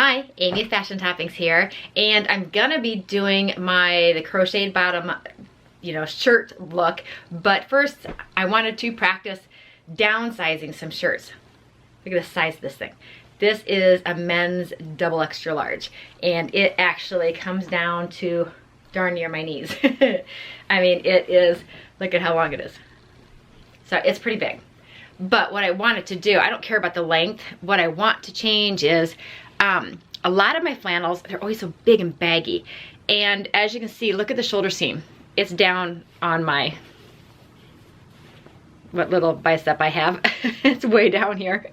Hi, Amy of Fashion Toppings here, and I'm gonna be doing the crocheted bottom, shirt look. But first, I wanted to practice downsizing some shirts. Look at the size of this thing. This is a men's double extra large, and it actually comes down to darn near my knees. I mean, it is, look at how long it is. So it's pretty big. But what I wanted to do, I don't care about the length. What I want to change is, a lot of my flannels, they're always so big and baggy. And as you can see, look at the shoulder seam. It's down on what little bicep I have. It's way down here.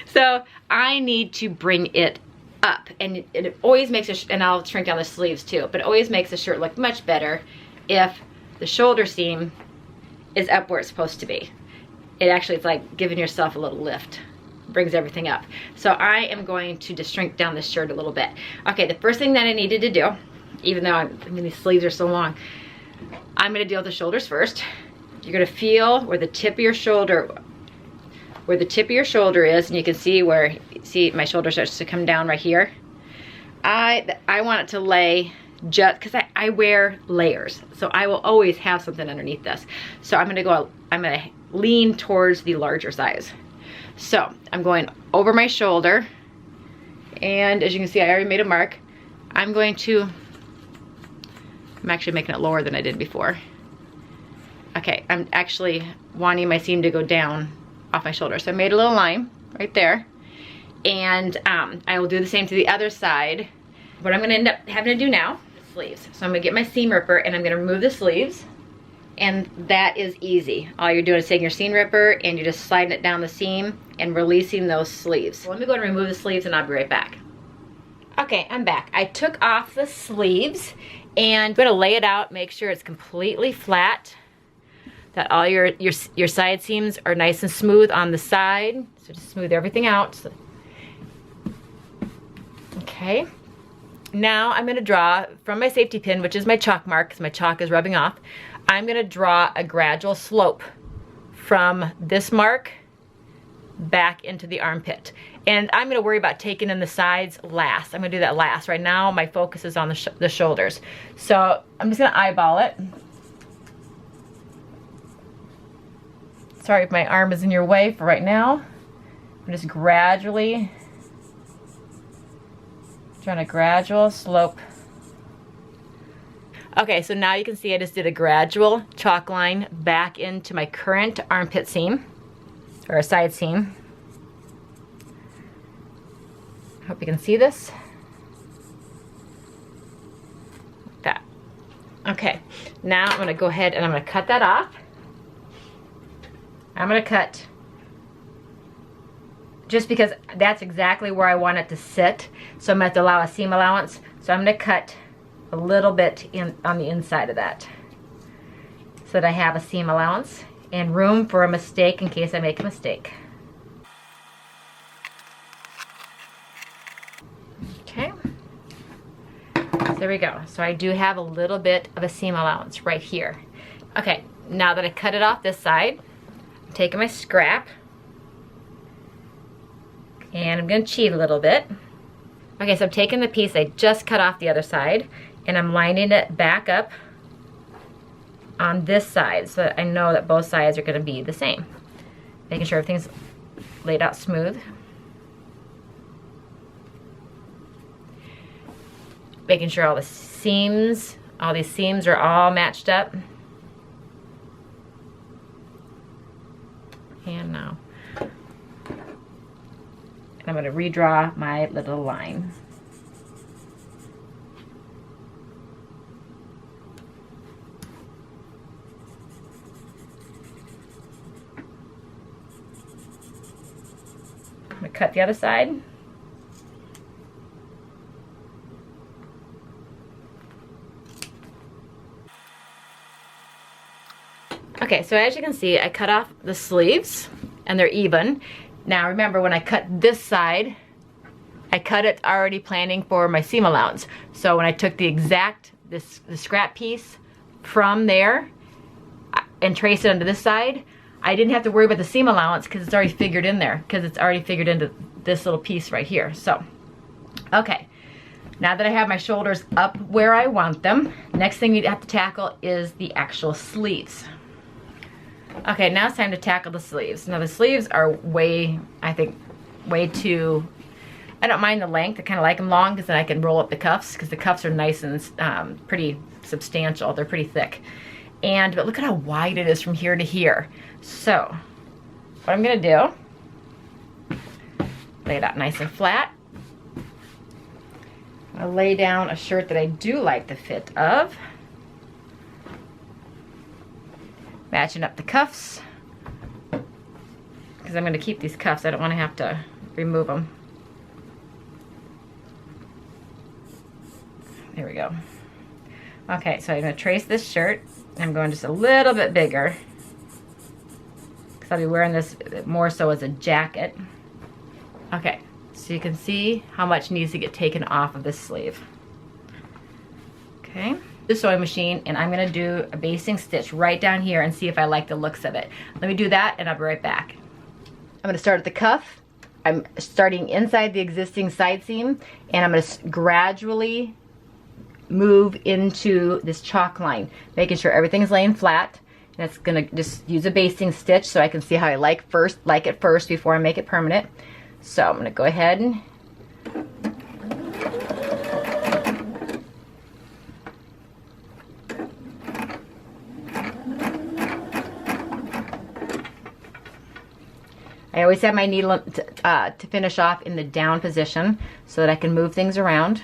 So I need to bring it up. And it always makes and I'll shrink down the sleeves too, but it always makes the shirt look much better if the shoulder seam is up where it's supposed to be. It's like giving yourself a little lift. Brings everything up. So I am going to just shrink down this shirt a little bit. Okay, the first thing that I needed to do, even though these sleeves are so long, I'm gonna deal with the shoulders first. You're gonna feel where the tip of your shoulder is, and you can see my shoulder starts to come down right here. I want it to lay just, because I wear layers, so I will always have something underneath this. So I'm gonna lean towards the larger size. So I'm going over my shoulder, and as you can see, I already made a mark. I'm actually making it lower than I did before. Okay, I'm actually wanting my seam to go down off my shoulder. So I made a little line right there, and I will do the same to the other side. What I'm gonna end up having to do now, sleeves. So I'm gonna get my seam ripper, and I'm gonna remove the sleeves. And that is easy. All you're doing is taking your seam ripper and you're just sliding it down the seam and releasing those sleeves. So let me go and remove the sleeves and I'll be right back. Okay, I'm back. I took off the sleeves and I'm gonna lay it out, make sure it's completely flat, that all your side seams are nice and smooth on the side. So just smooth everything out. Okay. Now I'm gonna draw from my safety pin, which is my chalk mark, because my chalk is rubbing off. I'm gonna draw a gradual slope from this mark back into the armpit. And I'm gonna worry about taking in the sides last. I'm gonna do that last. Right now, my focus is on the shoulders. So I'm just gonna eyeball it. Sorry if my arm is in your way for right now. I'm just trying a gradual slope. Okay, so now you can see I just did a gradual chalk line back into my current armpit seam, or a side seam. Hope you can see this. Like that. Okay, now I'm gonna go ahead and I'm gonna cut that off. I'm gonna cut, just because that's exactly where I want it to sit, so I'm gonna have to allow a seam allowance. So I'm gonna cut a little bit on the inside of that, so that I have a seam allowance and room for a mistake in case I make a mistake. Okay, so there we go. So I do have a little bit of a seam allowance right here. Okay, now that I cut it off this side, I'm taking my scrap and I'm gonna cheat a little bit. Okay, so I'm taking the piece I just cut off the other side, and I'm lining it back up on this side so that I know that both sides are gonna be the same. Making sure everything's laid out smooth. Making sure all these seams are all matched up. And now, I'm gonna redraw my little line. I'm gonna cut the other side. Okay, so as you can see, I cut off the sleeves and they're even. Now remember, when I cut this side, I cut it already planning for my seam allowance. So when I took the scrap piece from there and traced it onto this side, I didn't have to worry about the seam allowance because it's already figured in there, because it's already figured into this little piece right here. So Okay, now that I have my shoulders up where I want them, next thing you have to tackle is the actual sleeves. Okay, now it's time to tackle the sleeves. Now the sleeves are way, I think, way too, I don't mind the length. I kind of like them long because then I can roll up the cuffs because the cuffs are nice and pretty substantial. They're pretty thick. But look at how wide it is from here to here. So, what I'm gonna do, lay it out nice and flat. I'm gonna lay down a shirt that I do like the fit of. Matching up the cuffs, because I'm gonna keep these cuffs. I don't wanna have to remove them. There we go. Okay, so I'm gonna trace this shirt. I'm going just a little bit bigger, because I'll be wearing this more so as a jacket. Okay, so you can see how much needs to get taken off of this sleeve. Okay, the sewing machine, and I'm gonna do a basting stitch right down here and see if I like the looks of it. Let me do that and I'll be right back. I'm gonna start at the cuff. I'm starting inside the existing side seam, and I'm gonna gradually move into this chalk line, making sure everything's laying flat. And it's gonna just use a basting stitch so I can see how I like it first before I make it permanent. So I'm gonna go ahead and I always have my needle to finish off in the down position so that I can move things around.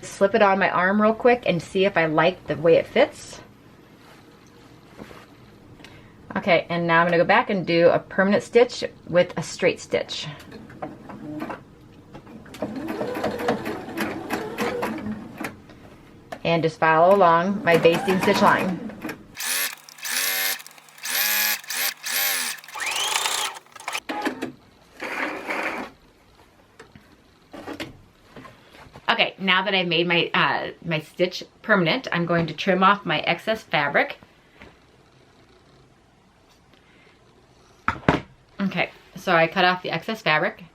Slip it on my arm real quick and see if I like the way it fits. Okay, and now I'm gonna go back and do a permanent stitch with a straight stitch. And just follow along my basting stitch line. Okay, now that I've made my my stitch permanent, I'm going to trim off my excess fabric. Okay, so I cut off the excess fabric,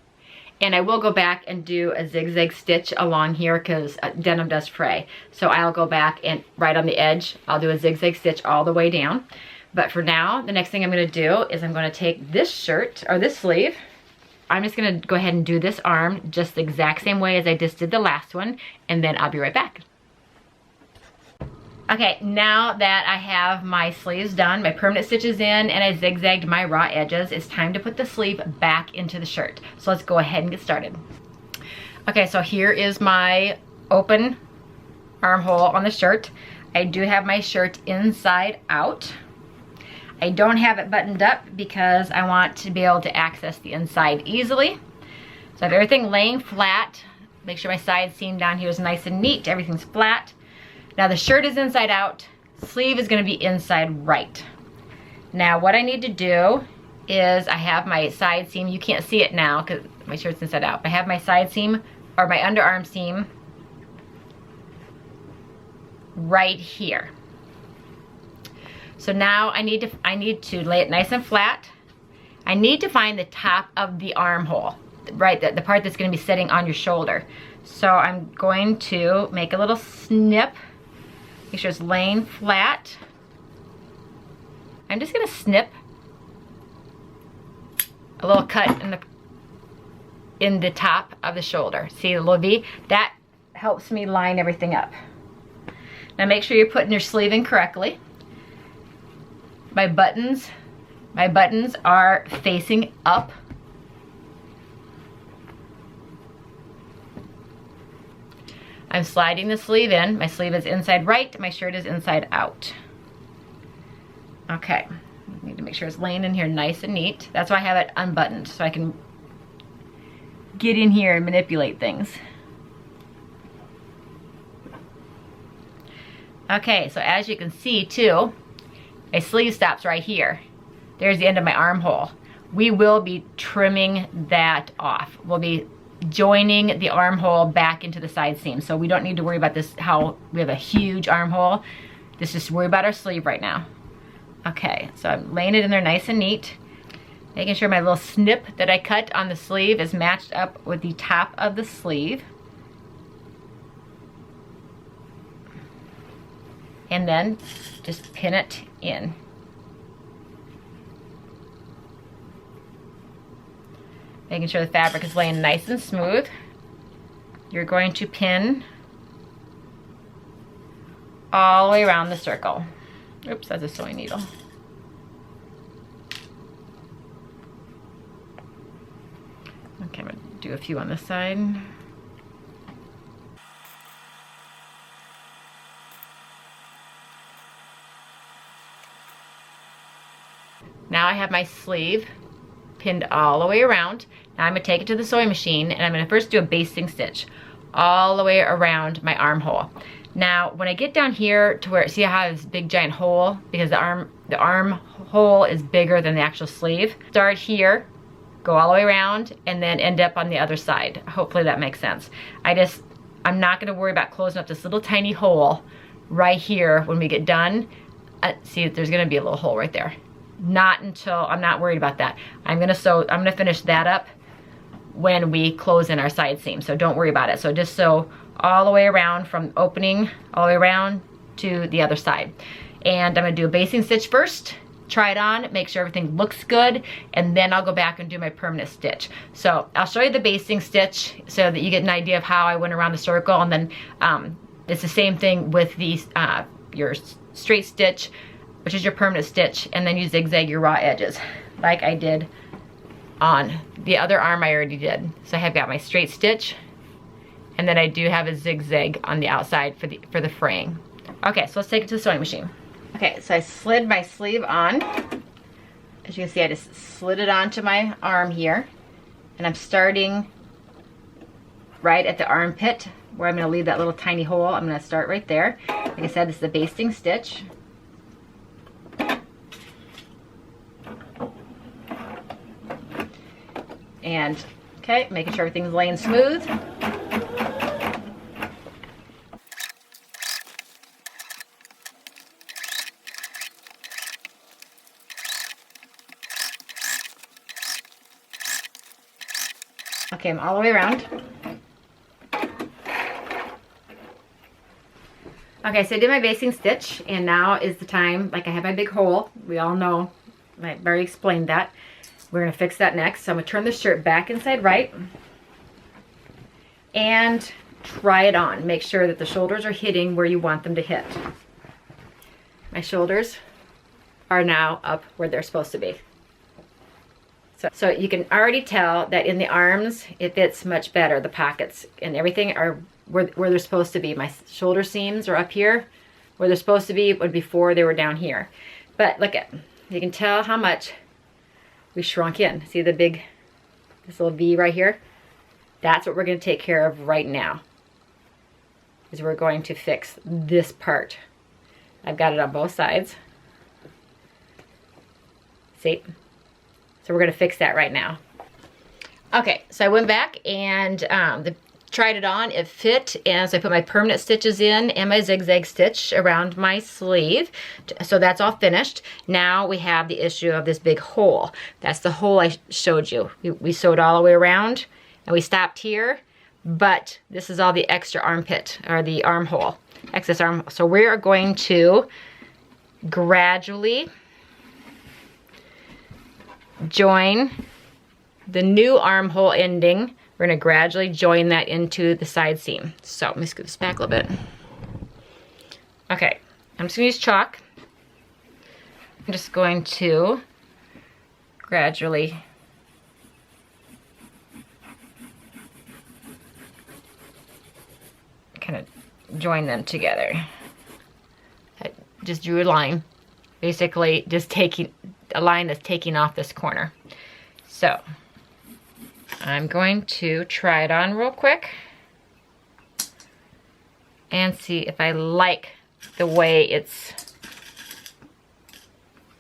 and I will go back and do a zigzag stitch along here because denim does fray. So I'll go back and right on the edge, I'll do a zigzag stitch all the way down. But for now, the next thing I'm gonna do is I'm gonna take this shirt, or this sleeve, I'm just gonna go ahead and do this arm just the exact same way as I just did the last one, and then I'll be right back. Okay, now that I have my sleeves done, my permanent stitches in, and I zigzagged my raw edges, it's time to put the sleeve back into the shirt. So let's go ahead and get started. Okay, so here is my open armhole on the shirt. I do have my shirt inside out. I don't have it buttoned up because I want to be able to access the inside easily. So I have everything laying flat. Make sure my side seam down here is nice and neat. Everything's flat. Now the shirt is inside out. Sleeve is going to be inside right. Now what I need to do is I have my side seam. You can't see it now because my shirt's inside out. I have my side seam, or my underarm seam, right here. So now I need to lay it nice and flat. I need to find the top of the armhole, right, the part that's going to be sitting on your shoulder. So I'm going to make a little snip. Make sure it's laying flat. I'm just going to snip a little cut in the top of the shoulder. See the little V? That helps me line everything up. Now make sure you're putting your sleeve in correctly. My buttons are facing up. I'm sliding the sleeve in. My sleeve is inside right, my shirt is inside out. Okay, Need to make sure it's laying in here nice and neat. That's why I have it unbuttoned, so I can get in here and manipulate things. Okay, so as you can see too, my sleeve stops right here. There's the end of my armhole. We will be trimming that off. We'll be joining the armhole back into the side seam. So we don't need to worry about this, how we have a huge armhole. Just worry about our sleeve right now. Okay, so I'm laying it in there nice and neat. Making sure my little snip that I cut on the sleeve is matched up with the top of the sleeve. And then just pin it in. Making sure the fabric is laying nice and smooth. You're going to pin all the way around the circle. Oops, that's a sewing needle. Okay, I'm gonna do a few on this side. Now I have my sleeve pinned all the way around. Now I'm gonna take it to the sewing machine and I'm gonna first do a basting stitch all the way around my armhole. Now, when I get down here to where, see how I have this big giant hole? Because the arm hole is bigger than the actual sleeve. Start here, go all the way around, and then end up on the other side. Hopefully that makes sense. I'm not gonna worry about closing up this little tiny hole right here when we get done. See, there's gonna be a little hole right there. Not until, I'm not worried about that. I'm gonna finish that up when we close in our side seam, so don't worry about it. So just sew all the way around from opening all the way around to the other side. And I'm gonna do a basting stitch first, try it on, make sure everything looks good, and then I'll go back and do my permanent stitch. So I'll show you the basting stitch so that you get an idea of how I went around the circle, and then it's the same thing with these, your straight stitch, which is your permanent stitch, and then you zigzag your raw edges like I did on the other arm I already did. So I have got my straight stitch, and then I do have a zigzag on the outside for the fraying. Okay, so let's take it to the sewing machine. Okay, so I slid my sleeve on. As you can see, I just slid it onto my arm here, and I'm starting right at the armpit where I'm gonna leave that little tiny hole. I'm gonna start right there. Like I said, this is the basting stitch. And, okay, making sure everything's laying smooth. Okay, I'm all the way around. Okay, so I did my basting stitch, and now is the time, like I have my big hole. We all know, I've already explained that. We're gonna fix that next. So I'm gonna turn the shirt back inside right and try it on. Make sure that the shoulders are hitting where you want them to hit. My shoulders are now up where they're supposed to be. So you can already tell that in the arms, it fits much better. The pockets and everything are where they're supposed to be. My shoulder seams are up here where they're supposed to be, but before they were down here. But look at, you can tell how much we shrunk in. See the big, this little V right here? That's what we're gonna take care of right now, is we're going to fix this part. I've got it on both sides. See? So we're gonna fix that right now. Okay, so I went back and tried it on, it fit, and so I put my permanent stitches in and my zigzag stitch around my sleeve. So that's all finished. Now we have the issue of this big hole. That's the hole I showed you. We sewed all the way around and we stopped here, but this is all the extra armpit, or the armhole, excess arm. So we are going to gradually join the new armhole ending. We're gonna gradually join that into the side seam. So let me scoot this back a little bit. Okay, I'm just gonna use chalk. I'm just going to gradually kind of join them together. I just drew a line, basically just a line that's taking off this corner. So I'm going to try it on real quick and see if I like the way its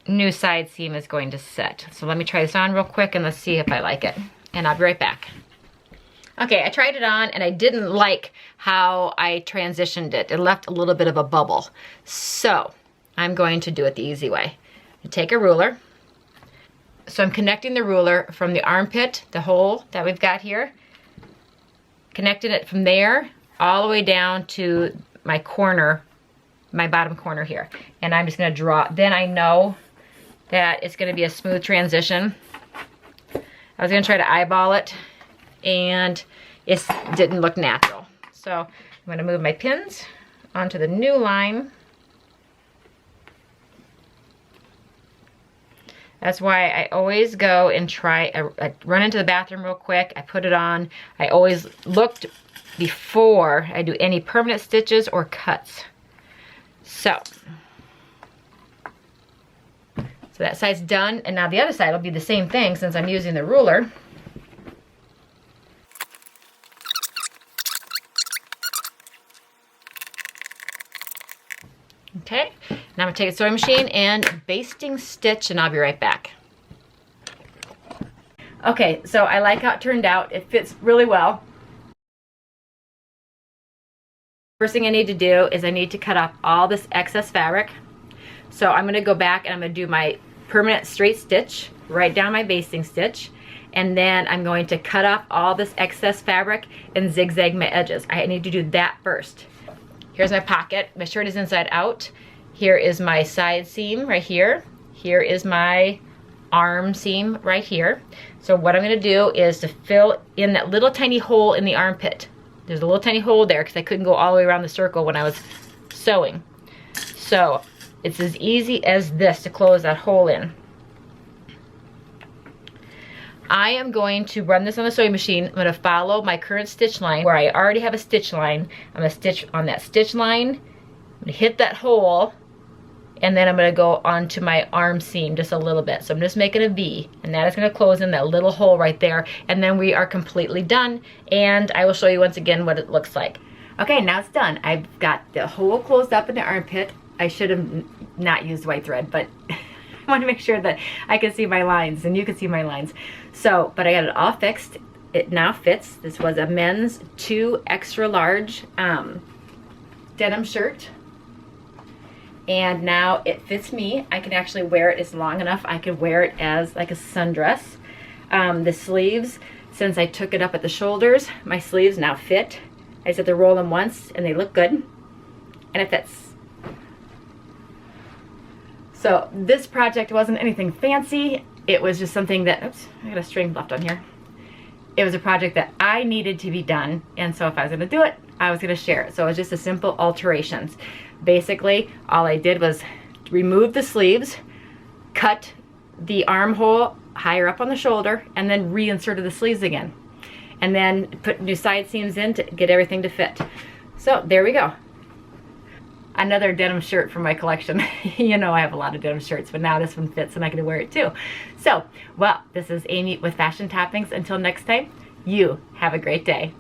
new side seam is going to sit. So let me try this on real quick and let's see if I like it. And I'll be right back. Okay, I tried it on and I didn't like how I transitioned it. It left a little bit of a bubble. So I'm going to do it the easy way. I take a ruler. So I'm connecting the ruler from the armpit, the hole that we've got here, connecting it from there all the way down to my corner, my bottom corner here. And I'm just gonna draw, then I know that it's gonna be a smooth transition. I was gonna try to eyeball it and it didn't look natural. So I'm gonna move my pins onto the new line. That's why I always go and try, I run into the bathroom real quick, I put it on. I always looked before I do any permanent stitches or cuts. So that side's done, and now the other side will be the same thing since I'm using the ruler. Okay, now I'm gonna take a sewing machine and basting stitch, and I'll be right back. Okay, so I like how it turned out. It fits really well. First thing I need to do is I need to cut off all this excess fabric. So I'm gonna go back and I'm gonna do my permanent straight stitch right down my basting stitch, and then I'm going to cut off all this excess fabric and zigzag my edges. I need to do that first. Here's my pocket. My shirt is inside out. Here is my side seam right here. Here is my arm seam right here. So what I'm gonna do is to fill in that little tiny hole in the armpit. There's a little tiny hole there because I couldn't go all the way around the circle when I was sewing. So it's as easy as this to close that hole in. I am going to run this on the sewing machine. I'm going to follow my current stitch line where I already have a stitch line. I'm going to stitch on that stitch line. I'm going to hit that hole, and then I'm going to go onto my arm seam just a little bit. So I'm just making a V, and that is going to close in that little hole right there, and then we are completely done, and I will show you once again what it looks like. Okay, now it's done. I've got the hole closed up in the armpit. I should have not used white thread, but I want to make sure that I can see my lines and you can see my lines. So, but I got it all fixed. It now fits. This was a men's 2 extra large denim shirt. And now it fits me. I can actually wear it. It's long enough. I could wear it as like a sundress. The sleeves, since I took it up at the shoulders, my sleeves now fit. I just have to roll them once and they look good. And it fits. So this project wasn't anything fancy. It was just something that, oops, I got a string left on here. It was a project that I needed to be done. And so if I was gonna do it, I was gonna share it. So it was just a simple alterations. Basically, all I did was remove the sleeves, cut the armhole higher up on the shoulder, and then reinserted the sleeves again. And then put new side seams in to get everything to fit. So there we go. Another denim shirt from my collection. You know I have a lot of denim shirts, but now this one fits and I can wear it too. So, well, this is Amy with Fashion Toppings. Until next time, you have a great day.